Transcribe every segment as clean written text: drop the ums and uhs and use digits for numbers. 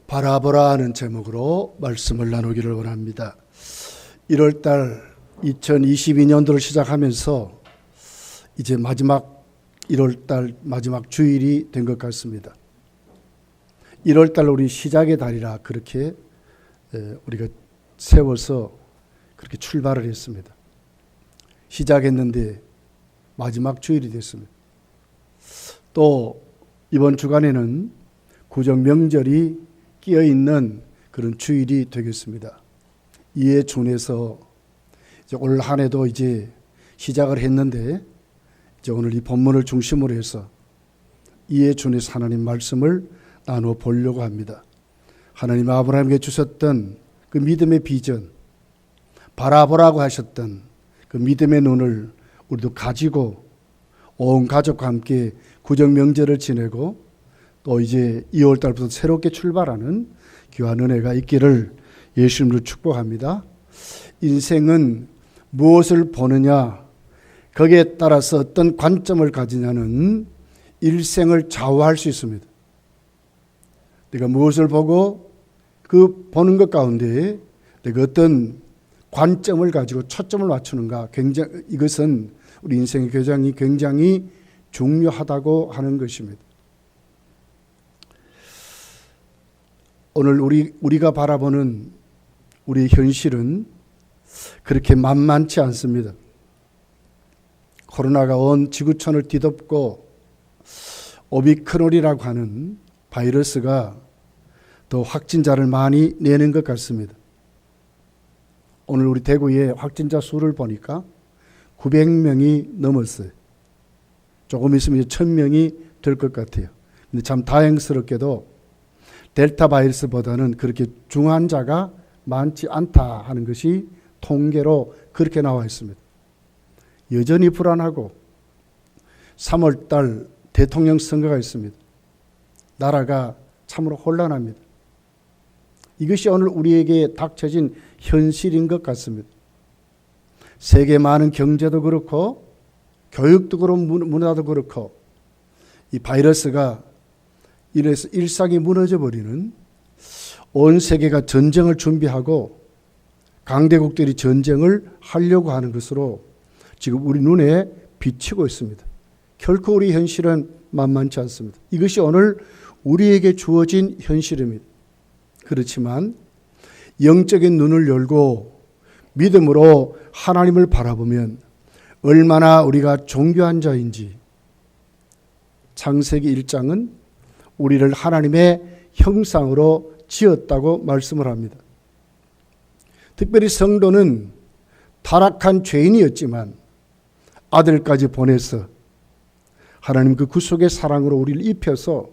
바라보라 하는 제목으로 말씀을 나누기를 원합니다. 1월달 2022년도를 시작하면서 이제 마지막 1월달 마지막 주일이 된 것 같습니다. 1월달 우리 시작의 달이라 그렇게 우리가 세워서 그렇게 출발을 했습니다. 시작했는데 마지막 주일이 됐습니다. 또 이번 주간에는 구정 명절이 끼어 있는 그런 주일이 되겠습니다. 이에 준해서 이제 올 한 해도 이제 시작을 했는데 이제 오늘 이 본문을 중심으로 해서 이에 준해서 하나님 말씀을 나누어 보려고 합니다. 하나님 아브라함에게 주셨던 그 믿음의 비전, 바라보라고 하셨던 그 믿음의 눈을 우리도 가지고 온 가족과 함께 구정 명절을 지내고 또 이제 2월 달부터 새롭게 출발하는 귀한 은혜가 있기를 예수님으로 축복합니다. 인생은 무엇을 보느냐, 거기에 따라서 어떤 관점을 가지냐는 일생을 좌우할 수 있습니다. 내가 무엇을 보고 그 보는 것 가운데 내가 어떤 관점을 가지고 초점을 맞추는가, 이것은 우리 인생의 교장이 굉장히 중요하다고 하는 것입니다. 오늘 우리가 바라보는 우리의 현실은 그렇게 만만치 않습니다. 코로나가 온 지구촌을 뒤덮고 오미크론이라고 하는 바이러스가 더 확진자를 많이 내는 것 같습니다. 오늘 우리 대구의 확진자 수를 보니까 900명이 넘었어요. 조금 있으면 1000명이 될 것 같아요. 근데 참 다행스럽게도 델타 바이러스보다는 그렇게 중환자가 많지 않다 하는 것이 통계로 그렇게 나와 있습니다. 여전히 불안하고 3월 달 대통령 선거가 있습니다. 나라가 참으로 혼란합니다. 이것이 오늘 우리에게 닥쳐진 현실인 것 같습니다. 세계 많은 경제도 그렇고 교육도 그렇고 문화도 그렇고 이 바이러스가 이래서 일상이 무너져 버리는, 온 세계가 전쟁을 준비하고 강대국들이 전쟁을 하려고 하는 것으로 지금 우리 눈에 비치고 있습니다. 결코 우리 현실은 만만치 않습니다. 이것이 오늘 우리에게 주어진 현실입니다. 그렇지만 영적인 눈을 열고 믿음으로 하나님을 바라보면 얼마나 우리가 존귀한 자인지, 창세기 1장은 우리를 하나님의 형상으로 지었다고 말씀을 합니다. 특별히 성도는 타락한 죄인이었지만 아들까지 보내서 하나님 그 구속의 사랑으로 우리를 입혀서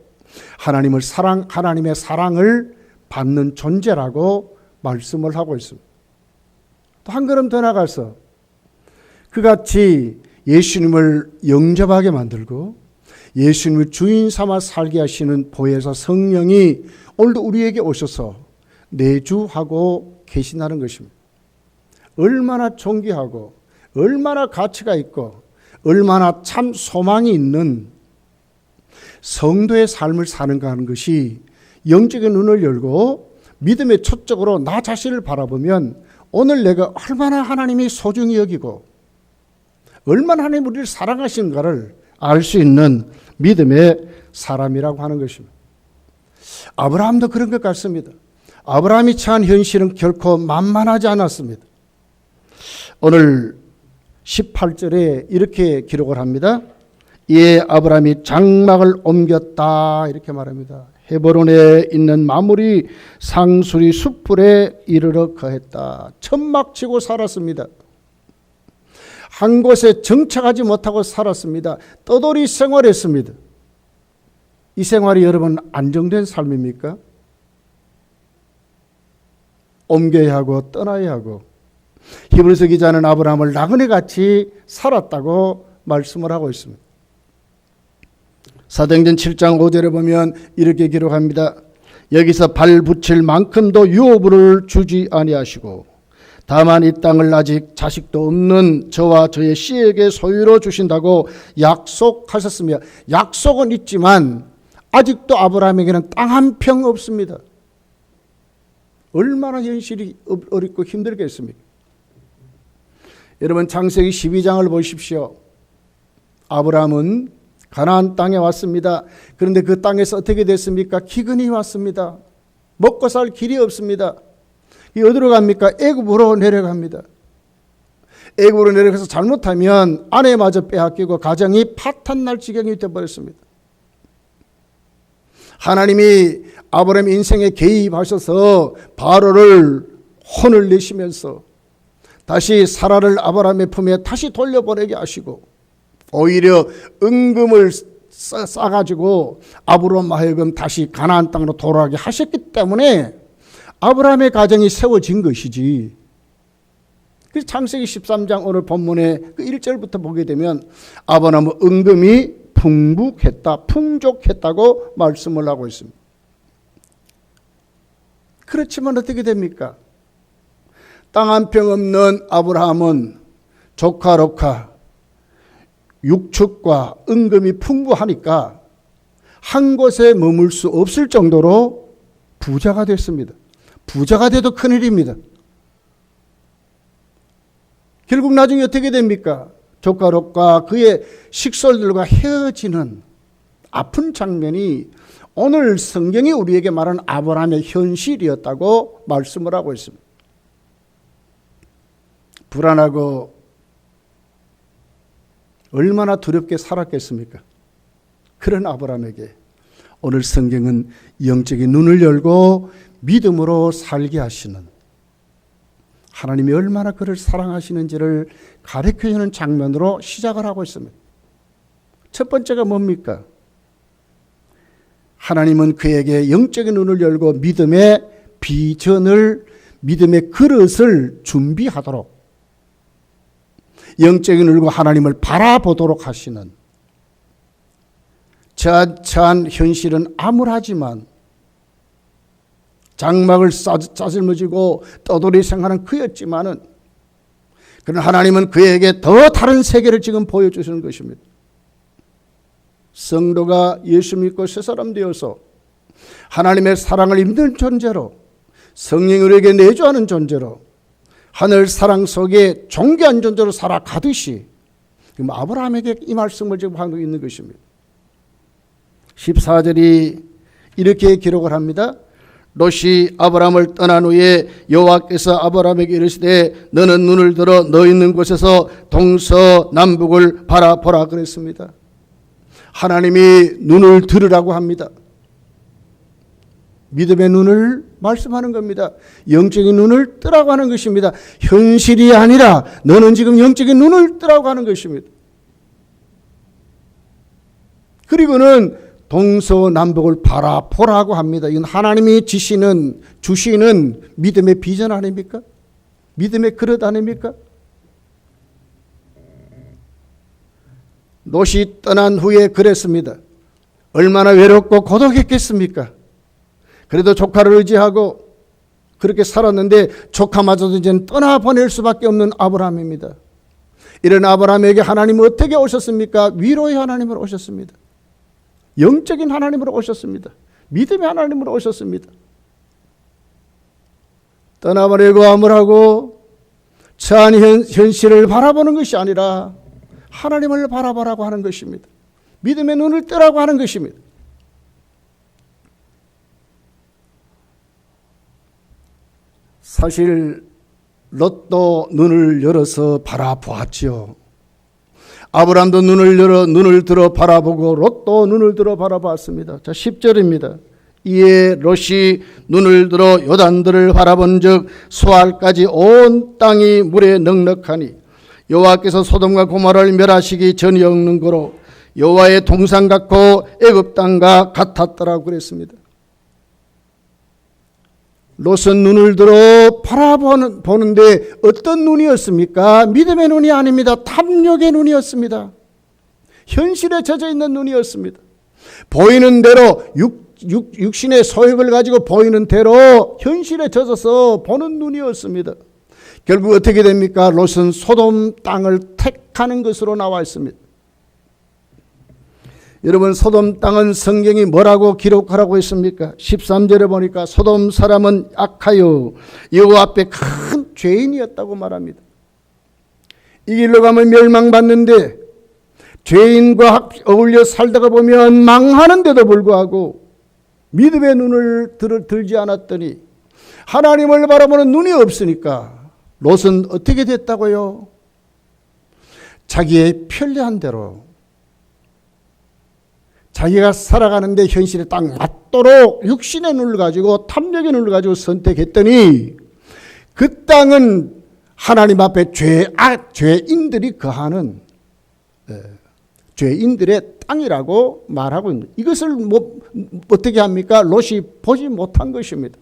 하나님의 사랑을 받는 존재라고 말씀을 하고 있습니다. 또 한 걸음 더 나가서 그같이 예수님을 영접하게 만들고 예수님을 주인 삼아 살게 하시는 보혜사 성령이 오늘도 우리에게 오셔서 내주하고 계신다는 것입니다. 얼마나 존귀하고 얼마나 가치가 있고 얼마나 참 소망이 있는 성도의 삶을 사는가 하는 것이 영적인 눈을 열고 믿음의 초점으로 나 자신을 바라보면 오늘 내가 얼마나 하나님이 소중히 여기고 얼마나 하나님 우리를 사랑하시는가를 알 수 있는 믿음의 사람이라고 하는 것입니다. 아브라함도 그런 것 같습니다. 아브라함이 처한 현실은 결코 만만하지 않았습니다. 오늘 18절에 이렇게 기록을 합니다. 이에 아브라함이 장막을 옮겼다 이렇게 말합니다. 헤브론에 있는 마므리 상수리 숲풀에 이르러 거했다. 천막치고 살았습니다. 한 곳에 정착하지 못하고 살았습니다. 떠돌이 생활했습니다. 이 생활이 여러분 안정된 삶입니까? 옮겨야 하고 떠나야 하고, 히브리서 기자는 아브라함을 나그네같이 살았다고 말씀을 하고 있습니다. 사도행전 7장 5절에 보면 이렇게 기록합니다. 여기서 발 붙일 만큼도 유업을 주지 아니하시고 다만 이 땅을 아직 자식도 없는 저와 저의 씨에게 소유로 주신다고 약속하셨습니다. 약속은 있지만 아직도 아브라함에게는 땅 한 평 없습니다. 얼마나 현실이 어렵고 힘들겠습니까? 여러분 창세기 12장을 보십시오. 아브라함은 가나안 땅에 왔습니다. 그런데 그 땅에서 어떻게 됐습니까? 기근이 왔습니다. 먹고 살 길이 없습니다. 이 어디로 갑니까? 애굽으로 내려갑니다. 애굽으로 내려가서 잘못하면 아내마저 빼앗기고 가정이 파탄날 지경이 되어버렸습니다. 하나님이 아브라함 인생에 개입하셔서 바로를 혼을 내시면서 다시 사라를 아브라함의 품에 다시 돌려보내게 하시고 오히려 은금을 싸가지고 아브라함 하여금 다시 가나안 땅으로 돌아가게 하셨기 때문에 아브라함의 가정이 세워진 것이지. 그래서 창세기 13장 오늘 본문의 그 1절부터 보게 되면 아브라함은 은금이 풍북했다, 풍족했다고 말씀을 하고 있습니다. 그렇지만 어떻게 됩니까? 땅 한 평 없는 아브라함은 조카로카 육축과 은금이 풍부하니까 한 곳에 머물 수 없을 정도로 부자가 됐습니다. 부자가 돼도 큰일입니다. 결국 나중에 어떻게 됩니까? 조카롯과 그의 식솔들과 헤어지는 아픈 장면이 오늘 성경이 우리에게 말하는 아브라함의 현실이었다고 말씀을 하고 있습니다. 불안하고 얼마나 두렵게 살았겠습니까? 그런 아브라함에게 오늘 성경은 영적인 눈을 열고 믿음으로 살게 하시는 하나님이 얼마나 그를 사랑하시는지를 가르쳐주는 장면으로 시작을 하고 있습니다. 첫 번째가 뭡니까? 하나님은 그에게 영적인 눈을 열고 믿음의 비전을, 믿음의 그릇을 준비하도록 영적인 눈을 열고 하나님을 바라보도록 하시는, 처한 현실은 암울하지만 장막을 짜질머지고 떠돌이 생활한 그였지만은 그러나 하나님은 그에게 더 다른 세계를 지금 보여주시는 것입니다. 성도가 예수 믿고 새 사람 되어서 하나님의 사랑을 입는 존재로, 성령이 우리에게 내주하는 존재로, 하늘 사랑 속에 존귀한 존재로 살아가듯이 아브라함에게 이 말씀을 지금 하고 있는 것입니다. 14절이 이렇게 기록을 합니다. 롯이 아브라함을 떠난 후에 여호와께서 아브라함에게 이르시되 너는 눈을 들어 너 있는 곳에서 동서남북을 바라보라 그랬습니다. 하나님이 눈을 들으라고 합니다. 믿음의 눈을 말씀하는 겁니다. 영적인 눈을 뜨라고 하는 것입니다. 현실이 아니라 너는 지금 영적인 눈을 뜨라고 하는 것입니다. 그리고는 동서남북을 바라보라고 합니다. 이건 하나님이 주시는 믿음의 비전 아닙니까? 믿음의 그릇 아닙니까? 롯이 떠난 후에 그랬습니다. 얼마나 외롭고 고독했겠습니까? 그래도 조카를 의지하고 그렇게 살았는데 조카마저도 이제는 떠나보낼 수밖에 없는 아브라함입니다. 이런 아브라함에게 하나님은 어떻게 오셨습니까? 위로의 하나님으로 오셨습니다. 영적인 하나님으로 오셨습니다. 믿음의 하나님으로 오셨습니다. 떠나버리고 암울하고 처한 현실을 바라보는 것이 아니라 하나님을 바라보라고 하는 것입니다. 믿음의 눈을 뜨라고 하는 것입니다. 사실 롯도 눈을 열어서 바라보았지요. 아브라함도 눈을 들어 바라보고 롯도 눈을 들어 바라봤습니다. 자, 10절입니다. 이에 롯이 눈을 들어 요단들을 바라본 즉 수알까지 온 땅이 물에 넉넉하니 여호와께서 소돔과 고모라를 멸하시기 전이 없는 거로 여호와의 동산 같고 애굽 땅과 같았더라고 그랬습니다. 롯은 눈을 들어 바라보는데 어떤 눈이었습니까? 믿음의 눈이 아닙니다. 탐욕의 눈이었습니다. 현실에 젖어 있는 눈이었습니다. 보이는 대로 육신의 소욕을 가지고 보이는 대로 현실에 젖어서 보는 눈이었습니다. 결국 어떻게 됩니까? 롯은 소돔 땅을 택하는 것으로 나와 있습니다. 여러분, 소돔 땅은 성경이 뭐라고 기록하라고 했습니까? 13절에 보니까 소돔 사람은 악하여 여호와 앞에 큰 죄인이었다고 말합니다. 이 길로 가면 멸망받는데 죄인과 어울려 살다가 보면 망하는데도 불구하고 믿음의 눈을 들지 않았더니 하나님을 바라보는 눈이 없으니까 롯은 어떻게 됐다고요? 자기의 편리한 대로 자기가 살아가는데 현실에 딱 맞도록 육신의 눈을 가지고 탐욕의 눈을 가지고 선택했더니 그 땅은 하나님 앞에 죄인들이 거하는 죄인들의 땅이라고 말하고 있는, 이것을 어떻게 합니까? 롯이 보지 못한 것입니다.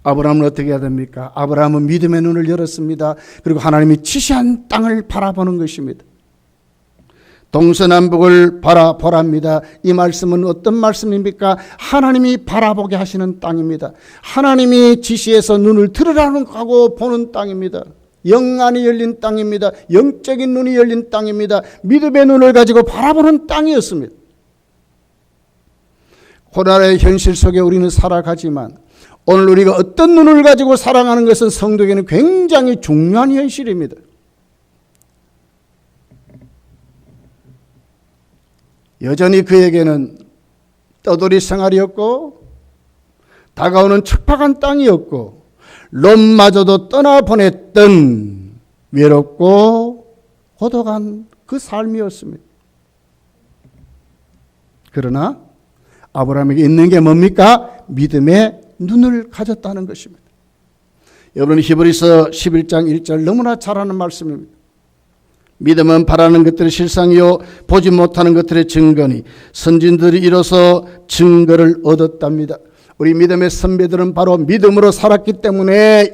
아브라함은 어떻게 해야 됩니까? 아브라함은 믿음의 눈을 열었습니다. 그리고 하나님이 지시한 땅을 바라보는 것입니다. 동서남북을 바라보랍니다. 이 말씀은 어떤 말씀입니까? 하나님이 바라보게 하시는 땅입니다. 하나님이 지시해서 눈을 들으라고 하고 보는 땅입니다. 영안이 열린 땅입니다. 영적인 눈이 열린 땅입니다. 믿음의 눈을 가지고 바라보는 땅이었습니다. 고난의 현실 속에 우리는 살아가지만 오늘 우리가 어떤 눈을 가지고 살아가는 것은 성도에게는 굉장히 중요한 현실입니다. 여전히 그에게는 떠돌이 생활이었고 다가오는 척박한 땅이었고 롯마저도 떠나보냈던 외롭고 고독한 그 삶이었습니다. 그러나 아브라함에게 있는 게 뭡니까? 믿음의 눈을 가졌다는 것입니다. 여러분, 히브리서 11장 1절 너무나 잘 아는 말씀입니다. 믿음은 바라는 것들의 실상이요 보지 못하는 것들의 증거니 선진들이 이뤄서 증거를 얻었답니다. 우리 믿음의 선배들은 바로 믿음으로 살았기 때문에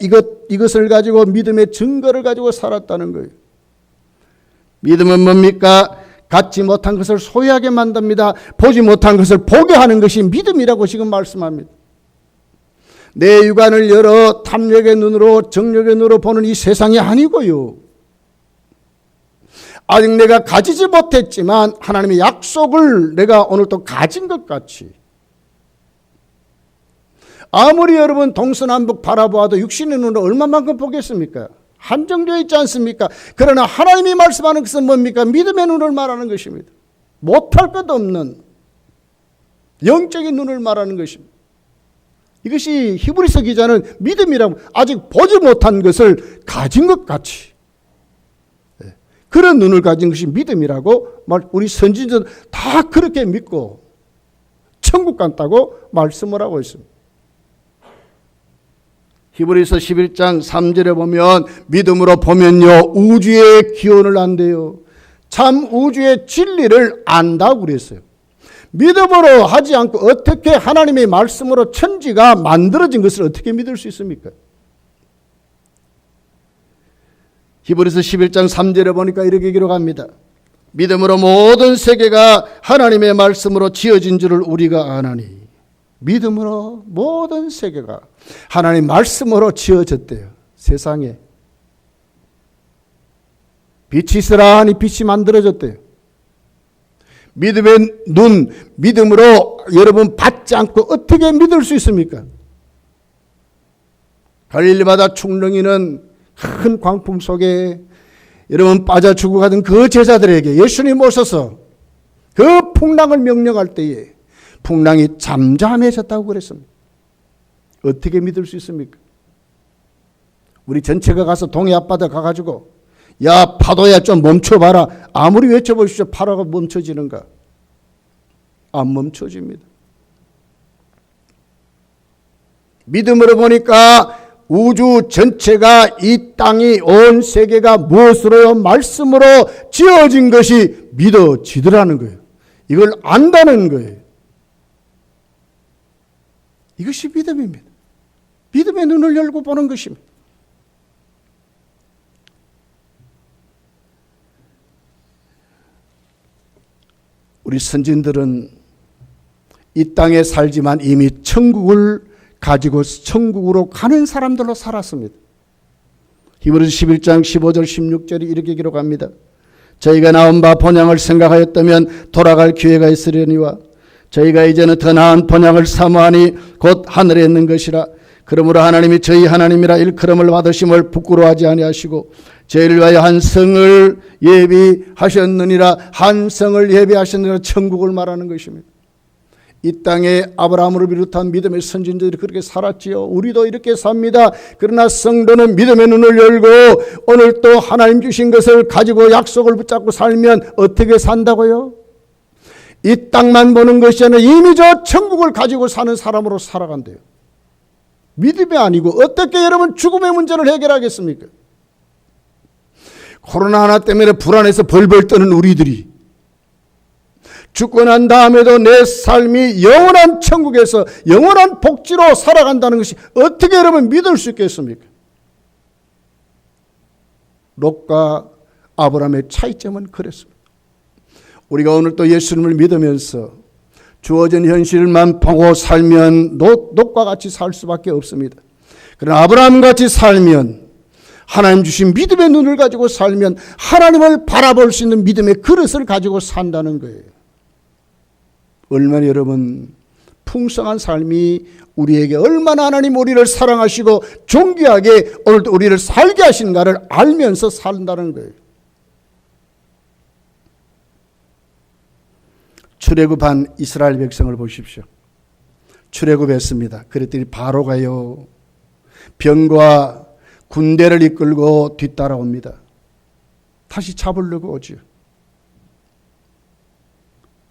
이것을 가지고 믿음의 증거를 가지고 살았다는 거예요. 믿음은 뭡니까? 갖지 못한 것을 소유하게 만듭니다. 보지 못한 것을 보게 하는 것이 믿음이라고 지금 말씀합니다. 내 육안을 열어 탐욕의 눈으로 정욕의 눈으로 보는 이 세상이 아니고요. 아직 내가 가지지 못했지만 하나님의 약속을 내가 오늘 또 가진 것 같이, 아무리 여러분 동서남북 바라보아도 육신의 눈으로 얼마만큼 보겠습니까? 한정되어 있지 않습니까? 그러나 하나님이 말씀하는 것은 뭡니까? 믿음의 눈을 말하는 것입니다. 못할 것 없는 영적인 눈을 말하는 것입니다. 이것이 히브리서 기자는 믿음이라고, 아직 보지 못한 것을 가진 것 같이 그런 눈을 가진 것이 믿음이라고 우리 선지자들 다 그렇게 믿고 천국 간다고 말씀을 하고 있습니다. 히브리서 11장 3절에 보면 믿음으로 보면요 우주의 기원을 안대요. 참 우주의 진리를 안다고 그랬어요. 믿음으로 하지 않고 어떻게 하나님의 말씀으로 천지가 만들어진 것을 어떻게 믿을 수 있습니까? 히브리서 11장 3절에 보니까 이렇게 기록합니다. 믿음으로 모든 세계가 하나님의 말씀으로 지어진 줄을 우리가 아나니. 믿음으로 모든 세계가 하나님 말씀으로 지어졌대요. 세상에 빛이 있으라 하니 빛이 만들어졌대요. 믿음의 눈, 믿음으로 여러분 받지 않고 어떻게 믿을 수 있습니까? 갈릴리 바다 충렁이는 큰 광풍 속에 여러분 빠져 죽어가던 그 제자들에게 예수님 오셔서 그 풍랑을 명령할 때에 풍랑이 잠잠해졌다고 그랬습니다. 어떻게 믿을 수 있습니까? 우리 전체가 가서 동해 앞바다 가가지고 야 파도야 좀 멈춰봐라 아무리 외쳐보십시오. 파도가 멈춰지는가? 안 멈춰집니다. 믿음으로 보니까 우주 전체가 이 땅이 온 세계가 무엇으로요? 말씀으로 지어진 것이 믿어지더라는 거예요. 이걸 안다는 거예요. 이것이 믿음입니다. 믿음의 눈을 열고 보는 것입니다. 우리 선진들은 이 땅에 살지만 이미 천국을 가지고 천국으로 가는 사람들로 살았습니다. 히브리서 11장 15절 16절이 이렇게 기록합니다. 저희가 나온 바 본향을 생각하였다면 돌아갈 기회가 있으려니와 저희가 이제는 더 나은 본향을 사모하니 곧 하늘에 있는 것이라. 그러므로 하나님이 저희 하나님이라 일컬음을 받으심을 부끄러워하지 아니하시고 저희를 위하여 한 성을 예비하셨느니라. 한 성을 예비하셨느니라. 천국을 말하는 것입니다. 이 땅에 아브라함을 비롯한 믿음의 선진들이 그렇게 살았지요. 우리도 이렇게 삽니다. 그러나 성도는 믿음의 눈을 열고 오늘 또 하나님 주신 것을 가지고 약속을 붙잡고 살면 어떻게 산다고요? 이 땅만 보는 것이 아니라 이미 저 천국을 가지고 사는 사람으로 살아간대요. 믿음이 아니고 어떻게 여러분 죽음의 문제를 해결하겠습니까? 코로나 하나 때문에 불안해서 벌벌 떠는 우리들이 죽고 난 다음에도 내 삶이 영원한 천국에서 영원한 복지로 살아간다는 것이 어떻게 여러분 믿을 수 있겠습니까? 롯과 아브라함의 차이점은 그랬습니다. 우리가 오늘 또 예수님을 믿으면서 주어진 현실만 보고 살면 롯과 같이 살 수밖에 없습니다. 그러나 아브라함같이 살면, 하나님 주신 믿음의 눈을 가지고 살면 하나님을 바라볼 수 있는 믿음의 그릇을 가지고 산다는 거예요. 얼마나 여러분 풍성한 삶이 우리에게 얼마나 하나님 우리를 사랑하시고 존귀하게 오늘도 우리를 살게 하시는가를 알면서 산다는 거예요. 출애굽한 이스라엘 백성을 보십시오. 출애굽했습니다. 그랬더니 바로가요 병과 군대를 이끌고 뒤따라옵니다. 다시 잡으려고 오죠.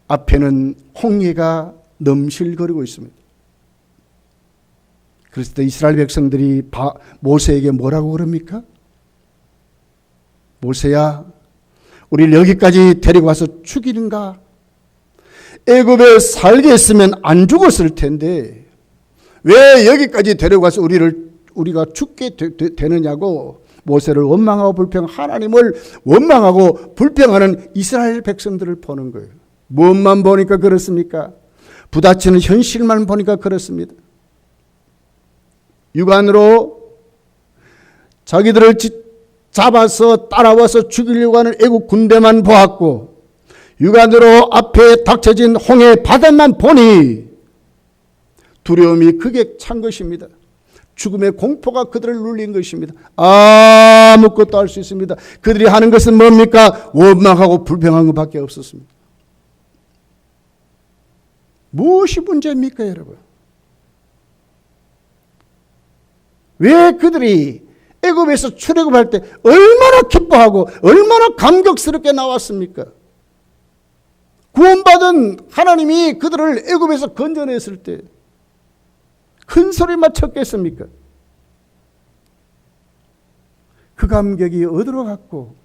앞에는 홍해가 넘실거리고 있습니다. 그래서 이스라엘 백성들이 모세에게 뭐라고 그럽니까? 모세야, 우리를 여기까지 데리고 와서 죽이는가? 애굽에 살게 했으면 안 죽었을 텐데 왜 여기까지 데려가서 우리가 죽게 되느냐고 모세를 원망하고 불평하는, 하나님을 원망하고 불평하는 이스라엘 백성들을 보는 거예요. 무엇만 보니까 그렇습니까? 부딪히는 현실만 보니까 그렇습니다. 육안으로 자기들을 잡아서 따라와서 죽이려고 하는 애국 군대만 보았고, 육안으로 앞에 닥쳐진 홍해 바다만 보니 두려움이 극에 찬 것입니다. 죽음의 공포가 그들을 눌린 것입니다. 아무것도 할 수 있습니다. 그들이 하는 것은 뭡니까? 원망하고 불평한 것밖에 없었습니다. 무엇이 문제입니까, 여러분? 왜 그들이 애굽에서 출애굽할 때 얼마나 기뻐하고 얼마나 감격스럽게 나왔습니까? 구원받은 하나님이 그들을 애굽에서 건져냈을 때 큰 소리만 쳤겠습니까? 그 감격이 어디로 갔고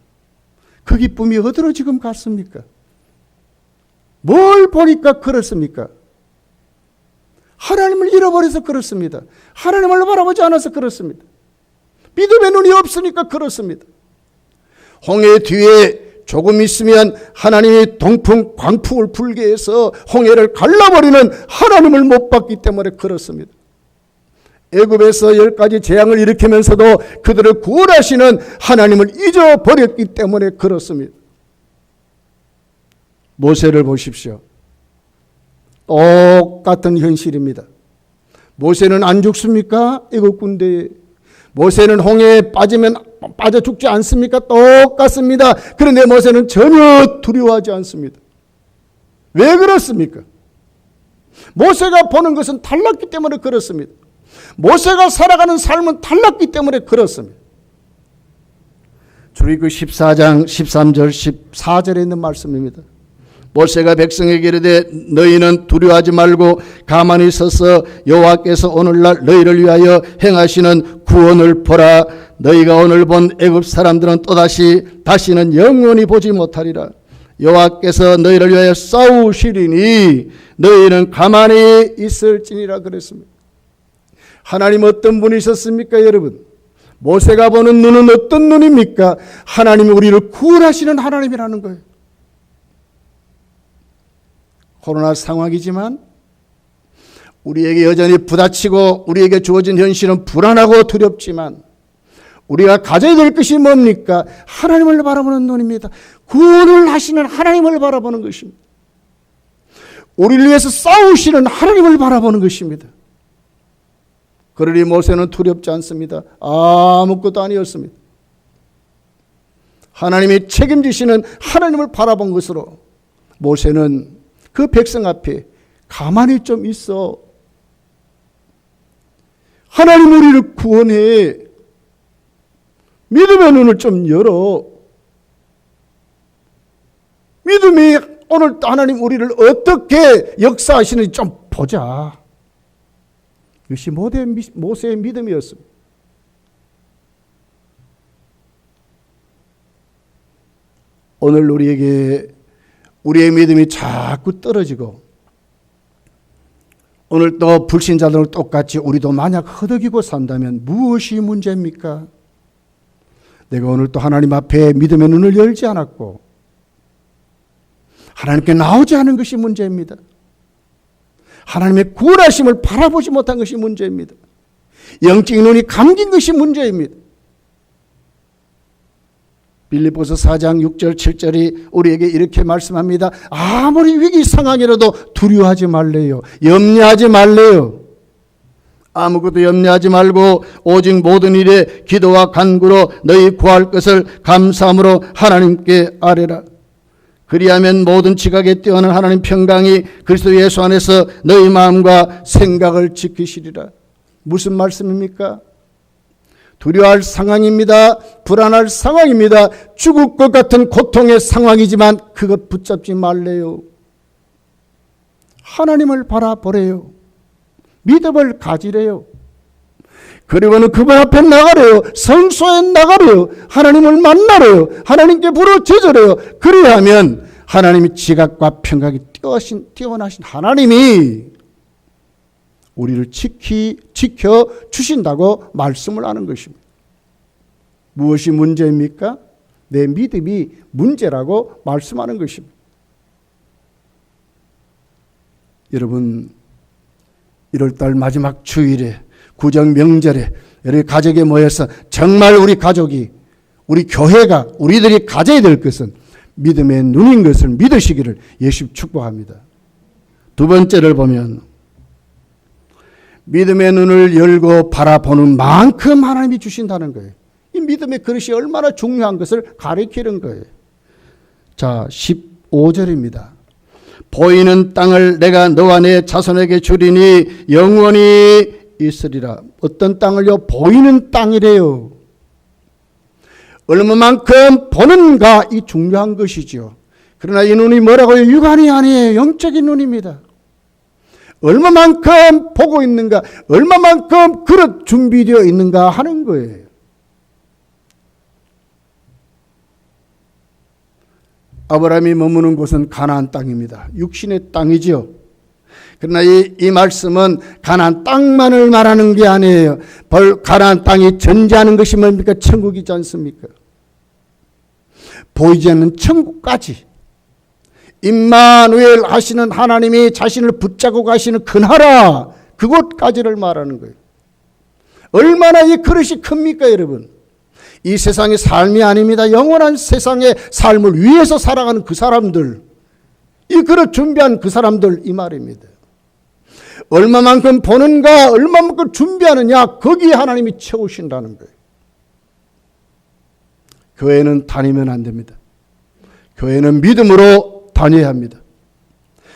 그 기쁨이 어디로 지금 갔습니까? 뭘 보니까 그렇습니까? 하나님을 잃어버려서 그렇습니다. 하나님을 바라보지 않아서 그렇습니다. 믿음의 눈이 없으니까 그렇습니다. 홍해 뒤에 조금 있으면 하나님이 동풍 광풍을 불게 해서 홍해를 갈라버리는 하나님을 못 봤기 때문에 그렇습니다. 애굽에서 10가지 재앙을 일으키면서도 그들을 구원하시는 하나님을 잊어버렸기 때문에 그렇습니다. 모세를 보십시오. 똑같은 현실입니다. 모세는 안 죽습니까? 애굽 군대에. 모세는 홍해에 빠지면 빠져 죽지 않습니까? 똑같습니다. 그런데 모세는 전혀 두려워하지 않습니다. 왜 그렇습니까? 모세가 보는 것은 달랐기 때문에 그렇습니다. 모세가 살아가는 삶은 달랐기 때문에 그렇습니다. 출애굽 14장 13절 14절에 있는 말씀입니다. 모세가 백성에게 이르되 너희는 두려워하지 말고 가만히 서서 여호와께서 오늘날 너희를 위하여 행하시는 구원을 보라. 너희가 오늘 본 애굽 사람들은 다시는 영원히 보지 못하리라. 여호와께서 너희를 위하여 싸우시리니 너희는 가만히 있을지니라 그랬습니다. 하나님 어떤 분이셨습니까, 여러분? 모세가 보는 눈은 어떤 눈입니까? 하나님이 우리를 구원하시는 하나님이라는 거예요. 코로나 상황이지만 우리에게 여전히 부딪히고 우리에게 주어진 현실은 불안하고 두렵지만 우리가 가져야 될 것이 뭡니까? 하나님을 바라보는 눈입니다. 구원을 하시는 하나님을 바라보는 것입니다. 우리를 위해서 싸우시는 하나님을 바라보는 것입니다. 그러니 모세는 두렵지 않습니다. 아무것도 아니었습니다. 하나님이 책임지시는 하나님을 바라본 것으로 모세는 그 백성 앞에 가만히 좀 있어. 하나님 우리를 구원해. 믿음의 눈을 좀 열어. 믿음이 오늘 하나님 우리를 어떻게 역사하시는지 좀 보자. 이것이 모세의 믿음이었습니다. 오늘 우리에게 우리의 믿음이 자꾸 떨어지고 오늘 또 불신자들은 똑같이 우리도 만약 허덕이고 산다면 무엇이 문제입니까? 내가 오늘 또 하나님 앞에 믿음의 눈을 열지 않았고 하나님께 나오지 않은 것이 문제입니다. 하나님의 구원하심을 바라보지 못한 것이 문제입니다. 영적인 눈이 감긴 것이 문제입니다. 빌립보서 4장 6절 7절이 우리에게 이렇게 말씀합니다. 아무리 위기 상황이라도 두려워하지 말래요. 염려하지 말래요. 아무것도 염려하지 말고 오직 모든 일에 기도와 간구로 너희 구할 것을 감사함으로 하나님께 아뢰라. 그리하면 모든 지각에 뛰어난 하나님 평강이 그리스도 예수 안에서 너희 마음과 생각을 지키시리라. 무슨 말씀입니까? 두려워할 상황입니다. 불안할 상황입니다. 죽을 것 같은 고통의 상황이지만 그것 붙잡지 말래요. 하나님을 바라보래요. 믿음을 가지래요. 그리고는 그분 앞에 나가래요. 성소에 나가래요. 하나님을 만나래요. 하나님께 부르짖으래요. 그리하면 하나님이 지각과 평강이 뛰어나신 하나님이 우리를 지켜 주신다고 말씀을 하는 것입니다. 무엇이 문제입니까? 내 믿음이 문제라고 말씀하는 것입니다. 여러분 1월달 마지막 주일에 구정 명절에 우리 가족에 모여서 정말 우리 가족이 우리 교회가 우리들이 가져야 될 것은 믿음의 눈인 것을 믿으시기를 예수 축복합니다. 두 번째를 보면 믿음의 눈을 열고 바라보는 만큼 하나님이 주신다는 거예요. 이 믿음의 그릇이 얼마나 중요한 것을 가리키는 거예요. 자, 15절입니다. 보이는 땅을 내가 너와 내 자손에게 주리니 영원히 있으리라. 어떤 땅을요? 보이는 땅이래요. 얼마만큼 보는가 이 중요한 것이죠. 그러나 이 눈이 뭐라고요? 육안이 아니에요. 영적인 눈입니다. 얼마만큼 보고 있는가, 얼마만큼 그릇 준비되어 있는가 하는 거예요. 아브라함이 머무는 곳은 가나안 땅입니다. 육신의 땅이죠. 그러나 이 말씀은 가나안 땅만을 말하는 게 아니에요. 가나안 땅이 전제하는 것이 뭡니까? 천국이지 않습니까? 보이지 않는 천국까지 임마누엘 하시는 하나님이 자신을 붙잡고 가시는 그 나라, 그곳까지를 말하는 거예요. 얼마나 이 그릇이 큽니까, 여러분? 이 세상의 삶이 아닙니다. 영원한 세상의 삶을 위해서 살아가는 그 사람들, 이 그릇 준비한 그 사람들, 이 말입니다. 얼마만큼 보는가, 얼마만큼 준비하느냐, 거기에 하나님이 채우신다는 거예요. 교회는 다니면 안 됩니다. 교회는 믿음으로 다녀야 합니다.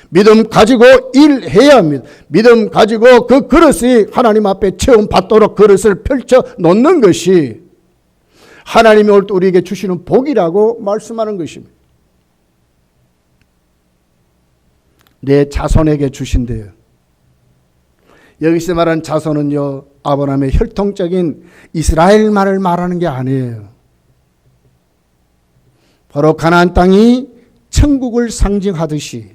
믿음 가지고 일해야 합니다. 믿음 가지고 그 그릇이 하나님 앞에 체험받도록 그릇을 펼쳐 놓는 것이 하나님이 올 때 우리에게 주시는 복이라고 말씀하는 것입니다. 내 자손에게 주신대요. 여기서 말하는 자손은요, 아브라함의 혈통적인 이스라엘만을 말하는 게 아니에요. 바로 가나안 땅이 천국을 상징하듯이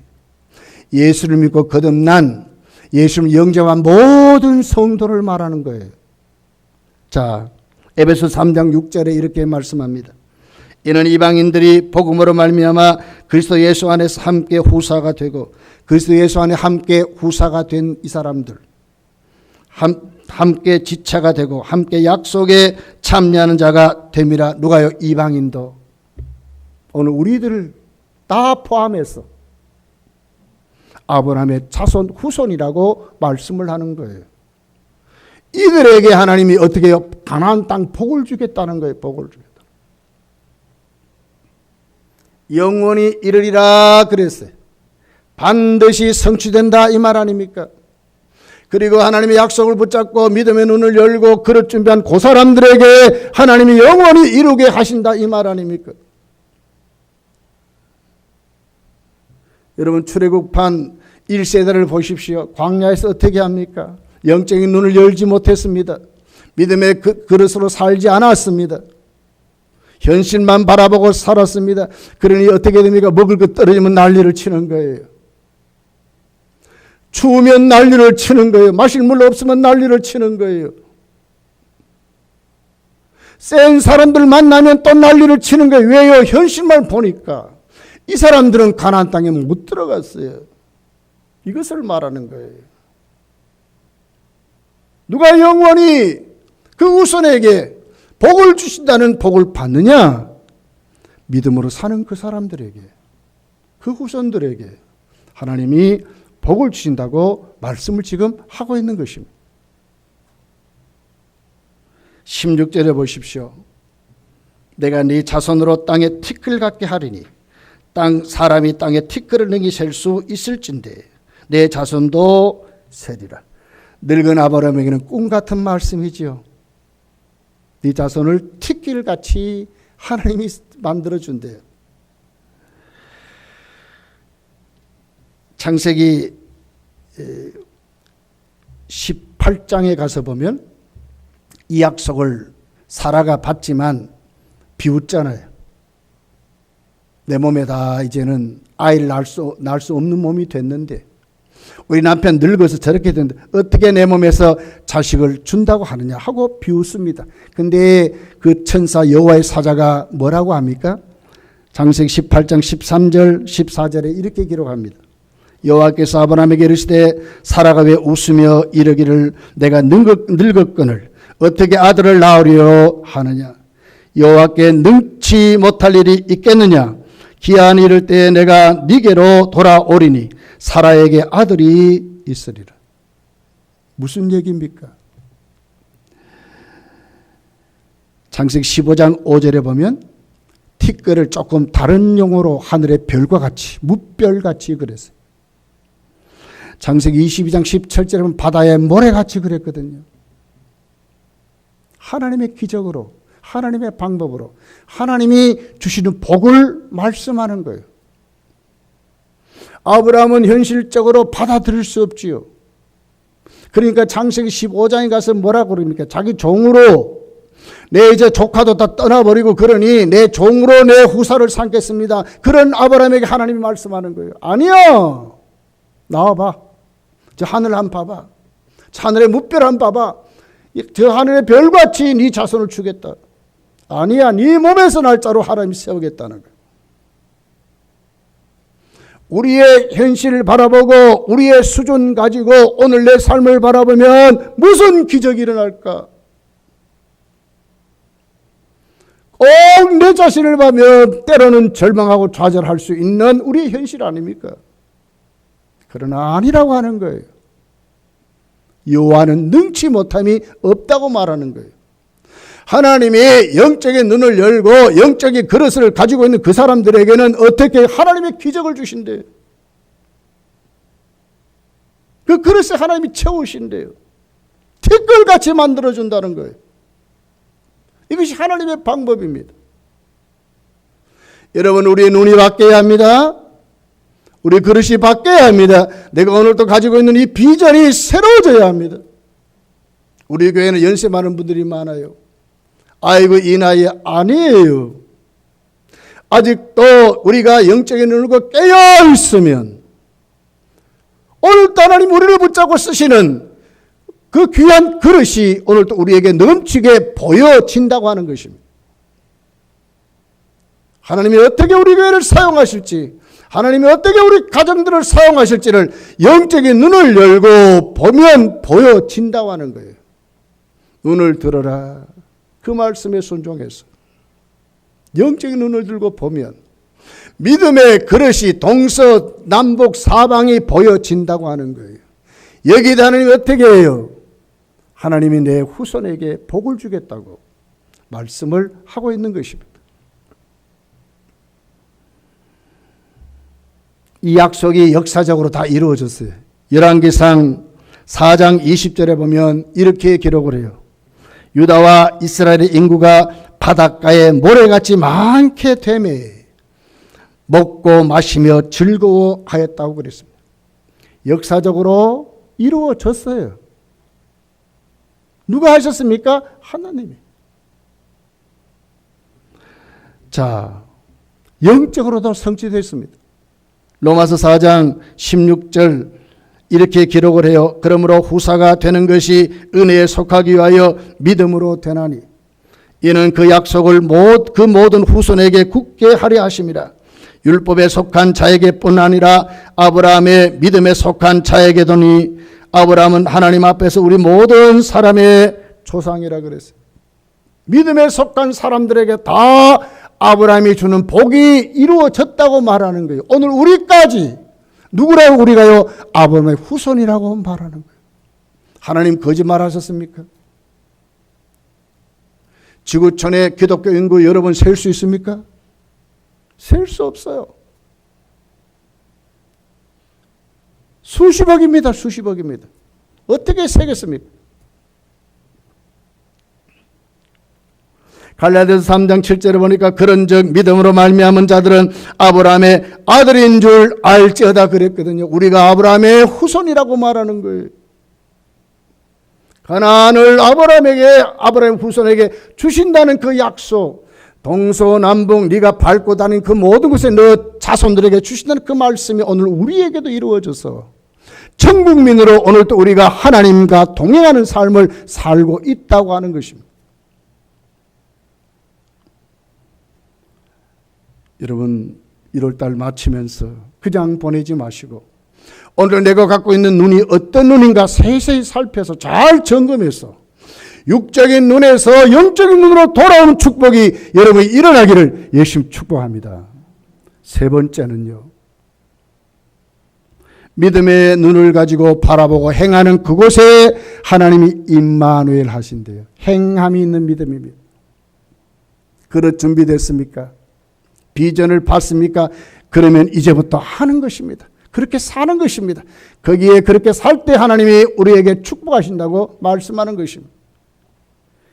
예수를 믿고 거듭난 예수를 영접한 모든 성도를 말하는 거예요. 자, 에베소 3장 6절에 이렇게 말씀합니다. 이는 이방인들이 복음으로 말미암아 그리스도 예수 안에서 함께 후사가 되고 그리스도 예수 안에 함께 후사가 된 이 사람들, 함께 지체가 되고 함께 약속에 참여하는 자가 됨이라. 누가요? 이방인도. 오늘 우리들을 다 포함해서 아브라함의 자손 후손이라고 말씀을 하는 거예요. 이들에게 하나님이 어떻게 해요? 가나안 땅 복을 주겠다는 거예요. 복을 주겠다. 영원히 이르리라 그랬어요. 반드시 성취된다 이 말 아닙니까? 그리고 하나님의 약속을 붙잡고 믿음의 눈을 열고 그릇 준비한 그 사람들에게 하나님이 영원히 이루게 하신다 이 말 아닙니까? 여러분 출애굽한 1세대를 보십시오. 광야에서 어떻게 합니까? 영적인 눈을 열지 못했습니다. 믿음의 그릇으로 살지 않았습니다. 현실만 바라보고 살았습니다. 그러니 어떻게 됩니까? 먹을 것 떨어지면 난리를 치는 거예요. 추우면 난리를 치는 거예요. 마실 물 없으면 난리를 치는 거예요. 센 사람들 만나면 또 난리를 치는 거예요. 왜요? 현실만 보니까 이 사람들은 가나안 땅에 못 들어갔어요. 이것을 말하는 거예요. 누가 영원히 그 후손에게 복을 주신다는 복을 받느냐? 믿음으로 사는 그 사람들에게, 그 후손들에게 하나님이 복을 주신다고 말씀을 지금 하고 있는 것입니다. 16절에 보십시오. 내가 네 자손으로 땅에 티끌 같게 하리니 사람이 땅에 티끌을 능히 셀 수 있을진데 내 자손도 세리라. 늙은 아브라함에게는 꿈 같은 말씀이지요. 네 자손을 티끌같이 하나님이 만들어준대요. 창세기 18장에 가서 보면 이 약속을 사라가 받지만 비웃잖아요. 내 몸에 다 이제는 아이를 낳을 수 없는 몸이 됐는데 우리 남편 늙어서 저렇게 됐는데 어떻게 내 몸에서 자식을 준다고 하느냐 하고 비웃습니다. 근데 그 천사 여호와의 사자가 뭐라고 합니까? 창세기 18장 13절 14절에 이렇게 기록합니다. 여호와께서 아브라함에게 이르시되 사라가 왜 웃으며 이르기를 내가 늙었거늘 어떻게 아들을 낳으려 하느냐. 여호와께 능치 못할 일이 있겠느냐. 기한이 이를 때에 내가 네게로 돌아오리니 사라에게 아들이 있으리라. 무슨 얘기입니까? 창세기 15장 5절에 보면 티끌을 조금 다른 용어로 하늘의 별과 같이 무별같이 그랬어요. 창세기 22장 17절에 보면 바다의 모래같이 그랬거든요. 하나님의 기적으로 하나님의 방법으로 하나님이 주시는 복을 말씀하는 거예요. 아브라함은 현실적으로 받아들일 수 없지요. 그러니까 창세기 15장에 가서 뭐라고 그럽니까? 자기 종으로 내 이제 조카도 다 떠나버리고 그러니 내 종으로 내 후사를 삼겠습니다. 그런 아브라함에게 하나님이 말씀하는 거예요. 아니야. 나와봐. 저 하늘 한번 봐봐. 저 하늘의 무별 한번 봐봐. 저 하늘의 별같이 네 자손을 주겠다. 아니야. 네 몸에서 날짜로 하나님이 세우겠다는 거예요. 우리의 현실을 바라보고 우리의 수준 가지고 오늘 내 삶을 바라보면 무슨 기적이 일어날까? 꼭 내 자신을 보면 때로는 절망하고 좌절할 수 있는 우리의 현실 아닙니까? 그러나 아니라고 하는 거예요. 여호와는 능치 못함이 없다고 말하는 거예요. 하나님이 영적인 눈을 열고 영적인 그릇을 가지고 있는 그 사람들에게는 어떻게 하나님의 기적을 주신대요. 그 그릇에 하나님이 채우신대요. 티끌같이 만들어준다는 거예요. 이것이 하나님의 방법입니다. 여러분, 우리의 눈이 바뀌어야 합니다. 우리 그릇이 바뀌어야 합니다. 내가 오늘도 가지고 있는 이 비전이 새로워져야 합니다. 우리 교회는 연세 많은 분들이 많아요. 아이고 이 나이에 아니에요. 아직도 우리가 영적인 눈으로 깨어 있으면 오늘도 하나님 우리를 붙잡고 쓰시는 그 귀한 그릇이 오늘도 우리에게 넘치게 보여진다고 하는 것입니다. 하나님이 어떻게 우리 교회를 사용하실지, 하나님이 어떻게 우리 가정들을 사용하실지를 영적인 눈을 열고 보면 보여진다고 하는 거예요. 눈을 들어라. 그 말씀에 순종해서 영적인 눈을 들고 보면 믿음의 그릇이 동서남북 사방이 보여진다고 하는 거예요. 여기다 하나님이 어떻게 해요? 하나님이 내 후손에게 복을 주겠다고 말씀을 하고 있는 것입니다. 이 약속이 역사적으로 다 이루어졌어요. 열왕기상 4장 20절에 보면 이렇게 기록을 해요. 유다와 이스라엘의 인구가 바닷가에 모래같이 많게 되매 먹고 마시며 즐거워하였다고 그랬습니다. 역사적으로 이루어졌어요. 누가 하셨습니까? 하나님이. 자, 영적으로도 성취됐습니다. 로마서 4장 16절 이렇게 기록을 해요. 그러므로 후사가 되는 것이 은혜에 속하기 위하여 믿음으로 되나니 이는 그 약속을 그 모든 후손에게 굳게 하려 하심이라. 율법에 속한 자에게뿐 아니라 아브라함의 믿음에 속한 자에게도니 아브라함은 하나님 앞에서 우리 모든 사람의 조상이라 그랬어요. 믿음에 속한 사람들에게 다 아브라함이 주는 복이 이루어졌다고 말하는 거예요. 오늘 우리까지 누구라고 우리가요? 아브라함의 후손이라고 말하는 거예요. 하나님 거짓말하셨습니까? 지구촌의 기독교 인구 여러분 셀 수 있습니까? 셀 수 없어요. 수십억입니다. 수십억입니다. 어떻게 세겠습니까? 갈라디아서 3장 7절에 보니까 그런즉 믿음으로 말미암은 자들은 아브라함의 아들인 줄 알지어다 그랬거든요. 우리가 아브라함의 후손이라고 말하는 거예요. 가나안을 아브라함 후손에게 주신다는 그 약속, 동서남북 네가 밟고 다닌 그 모든 곳에 너 자손들에게 주신다는 그 말씀이 오늘 우리에게도 이루어져서 천국민으로 오늘도 우리가 하나님과 동행하는 삶을 살고 있다고 하는 것입니다. 여러분 1월달 마치면서 그냥 보내지 마시고 오늘 내가 갖고 있는 눈이 어떤 눈인가 세세히 살펴서 잘 점검해서 육적인 눈에서 영적인 눈으로 돌아오는 축복이 여러분이 일어나기를 열심히 축복합니다. 세 번째는요. 믿음의 눈을 가지고 바라보고 행하는 그곳에 하나님이 임마누엘 하신대요. 행함이 있는 믿음입니다. 그릇 준비됐습니까? 비전을 봤습니까? 그러면 이제부터 하는 것입니다. 그렇게 사는 것입니다. 거기에 그렇게 살 때 하나님이 우리에게 축복하신다고 말씀하는 것입니다.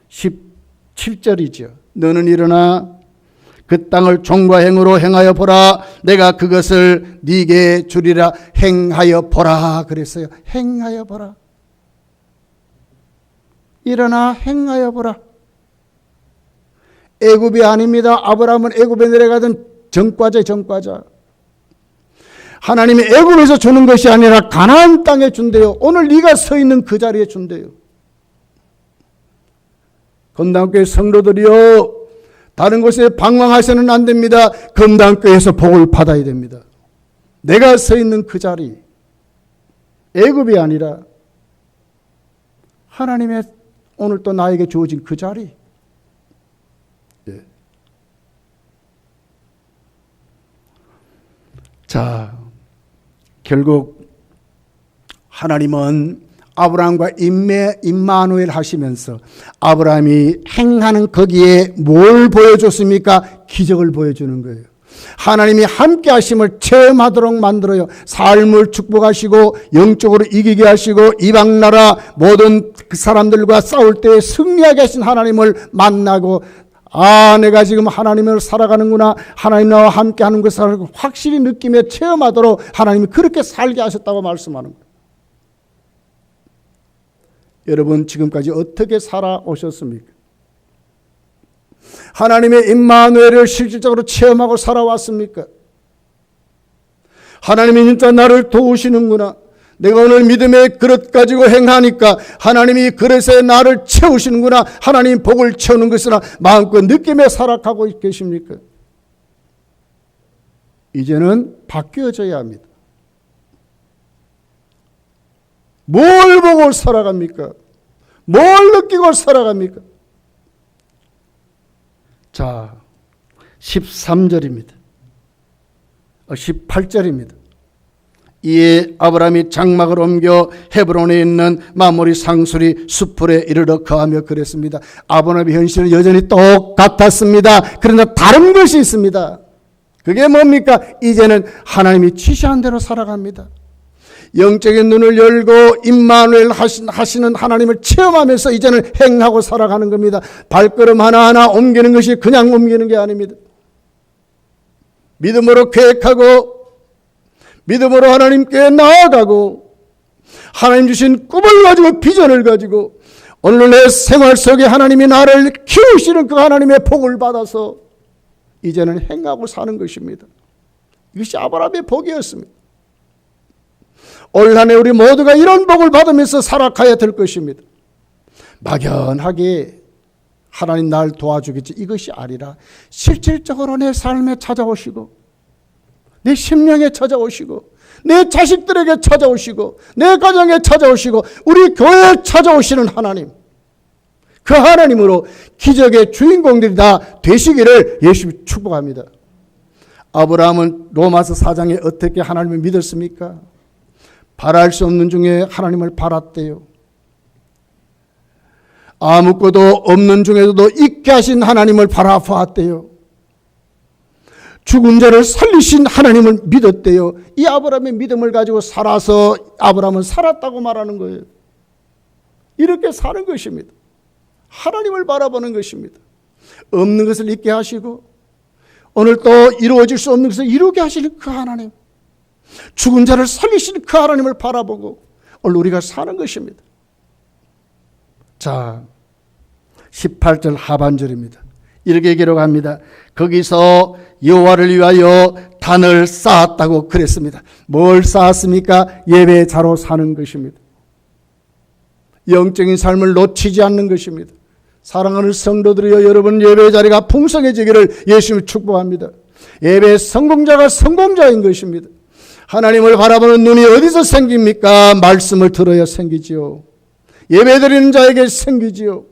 17절이죠. 너는 일어나 그 땅을 종과 행으로 행하여 보라. 내가 그것을 네게 주리라. 행하여 보라 그랬어요. 행하여 보라. 일어나 행하여 보라. 애굽이 아닙니다. 아브라함은 애굽에 내려가던 전과자. 하나님이 애굽에서 주는 것이 아니라 가나안 땅에 준대요. 오늘 네가 서 있는 그 자리에 준대요. 건당교회 성도들이요, 다른 곳에 방황하셔는 안 됩니다. 건당교회에서 복을 받아야 됩니다. 내가 서 있는 그 자리, 애굽이 아니라 하나님의 오늘 또 나에게 주어진 그 자리. 예. 자, 결국 하나님은 아브라함과 임마누엘 하시면서 아브라함이 행하는 거기에 뭘 보여줬습니까? 기적을 보여주는 거예요. 하나님이 함께 하심을 체험하도록 만들어요. 삶을 축복하시고 영적으로 이기게 하시고 이방나라 모든 그 사람들과 싸울 때 승리하게 하신 하나님을 만나고 내가 지금 하나님을 살아가는구나. 하나님 나와 함께 하는 것을 확실히 느끼며 체험하도록 하나님이 그렇게 살게 하셨다고 말씀하는 거예요. 여러분 지금까지 어떻게 살아오셨습니까? 하나님의 임마누엘을 실질적으로 체험하고 살아왔습니까? 하나님이 진짜 나를 도우시는구나. 내가 오늘 믿음의 그릇 가지고 행하니까 하나님이 그릇에 나를 채우시는구나. 하나님 복을 채우는 것이나 마음껏 느끼며 살아가고 계십니까? 이제는 바뀌어져야 합니다. 뭘 보고 살아갑니까? 뭘 느끼고 살아갑니까? 자, 13절입니다. 18절입니다. 이에 아브라함이 장막을 옮겨 헤브론에 있는 마므리 상수리 숲풀에 이르러 거하며 그랬습니다. 아브라함의 현실은 여전히 똑같았습니다. 그러나 다른 것이 있습니다. 그게 뭡니까? 이제는 하나님이 지시한 대로 살아갑니다. 영적인 눈을 열고 임마누엘 하시는 하나님을 체험하면서 이제는 행하고 살아가는 겁니다. 발걸음 하나하나 옮기는 것이 그냥 옮기는 게 아닙니다. 믿음으로 계획하고 믿음으로 하나님께 나아가고 하나님 주신 꿈을 가지고 비전을 가지고 오늘 내 생활 속에 하나님이 나를 키우시는 그 하나님의 복을 받아서 이제는 행하고 사는 것입니다. 이것이 아브라함의 복이었습니다. 올 한 해 우리 모두가 이런 복을 받으면서 살아가야 될 것입니다. 막연하게 하나님 날 도와주겠지 이것이 아니라 실질적으로 내 삶에 찾아오시고 내 심령에 찾아오시고 내 자식들에게 찾아오시고 내 가정에 찾아오시고 우리 교회에 찾아오시는 하나님, 그 하나님으로 기적의 주인공들이 다 되시기를 예수님이 축복합니다. 아브라함은 로마서 4장에 어떻게 하나님을 믿었습니까? 바랄 수 없는 중에 하나님을 바랐대요. 아무것도 없는 중에서도 있게 하신 하나님을 바라보았대요. 죽은 자를 살리신 하나님을 믿었대요. 이 아브라함의 믿음을 가지고 살아서 아브라함은 살았다고 말하는 거예요. 이렇게 사는 것입니다. 하나님을 바라보는 것입니다. 없는 것을 있게 하시고 오늘 또 이루어질 수 없는 것을 이루게 하시는 그 하나님, 죽은 자를 살리시는 그 하나님을 바라보고 오늘 우리가 사는 것입니다. 자, 18절 하반절입니다. 이렇게 기록합니다. 거기서 여호와를 위하여 단을 쌓았다고 그랬습니다. 뭘 쌓았습니까? 예배자로 사는 것입니다. 영적인 삶을 놓치지 않는 것입니다. 사랑하는 성도들이여, 여러분 예배 자리가 풍성해지기를 예수님이 축복합니다. 예배 성공자가 성공자인 것입니다. 하나님을 바라보는 눈이 어디서 생깁니까? 말씀을 들어야 생기지요. 예배드리는 자에게 생기지요.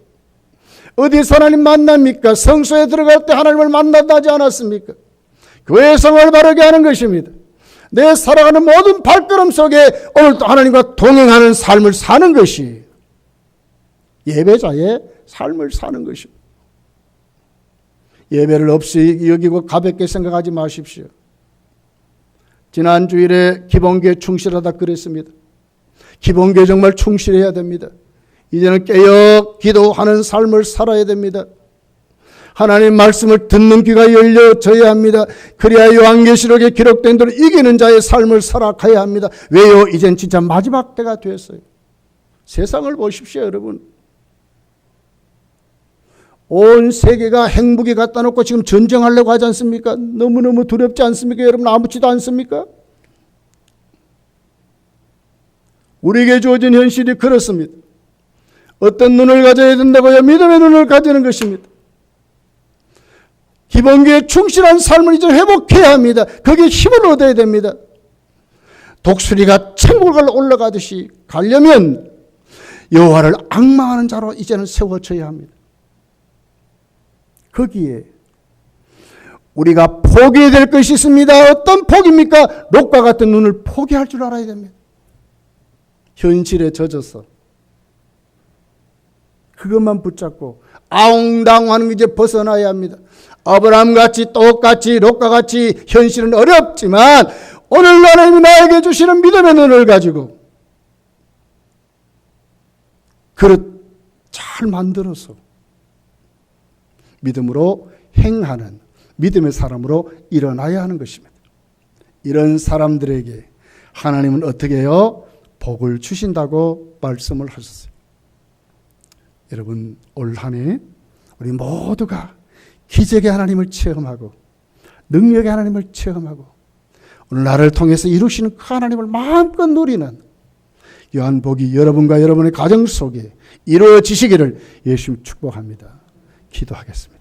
어디서 하나님 만납니까? 성소에 들어갈 때 하나님을 만난다지 않았습니까? 교회 생활을 바르게 하는 것입니다. 내 살아가는 모든 발걸음 속에 오늘도 하나님과 동행하는 삶을 사는 것이 예배자의 삶을 사는 것입니다. 예배를 없이 여기고 가볍게 생각하지 마십시오. 지난 주일에 기본기에 충실하다 그랬습니다. 기본기에 정말 충실해야 됩니다. 이제는 깨어 기도하는 삶을 살아야 됩니다. 하나님 말씀을 듣는 귀가 열려져야 합니다. 그래야 요한계시록에 기록된 대로 이기는 자의 삶을 살아가야 합니다. 왜요? 이젠 진짜 마지막 때가 됐어요. 세상을 보십시오, 여러분. 온 세계가 핵무기 갖다 놓고 지금 전쟁하려고 하지 않습니까? 너무너무 두렵지 않습니까? 여러분 아무렇지도 않습니까? 우리에게 주어진 현실이 그렇습니다. 어떤 눈을 가져야 된다고요? 믿음의 눈을 가지는 것입니다. 기본기에 충실한 삶을 이제 회복해야 합니다. 거기에 힘을 얻어야 됩니다. 독수리가 천국을 올라가듯이 가려면 여호와를 앙망하는 자로 이제는 세워져야 합니다. 거기에 우리가 포기해야 될 것이 있습니다. 어떤 포기입니까? 롯과 같은 눈을 포기할 줄 알아야 됩니다. 현실에 젖어서 그것만 붙잡고 아웅다웅하는 게 이제 벗어나야 합니다. 아브라함같이 똑같이 롯과 같이 현실은 어렵지만 오늘 하나님이 나에게 주시는 믿음의 눈을 가지고 그릇 잘 만들어서 믿음으로 행하는 믿음의 사람으로 일어나야 하는 것입니다. 이런 사람들에게 하나님은 어떻게 해요? 복을 주신다고 말씀을 하셨어요. 여러분 올 한 해 우리 모두가 기적의 하나님을 체험하고 능력의 하나님을 체험하고 오늘 나를 통해서 이루시는 그 하나님을 마음껏 누리는 요한복이 여러분과 여러분의 가정 속에 이루어지시기를 예수님 축복합니다. 기도하겠습니다.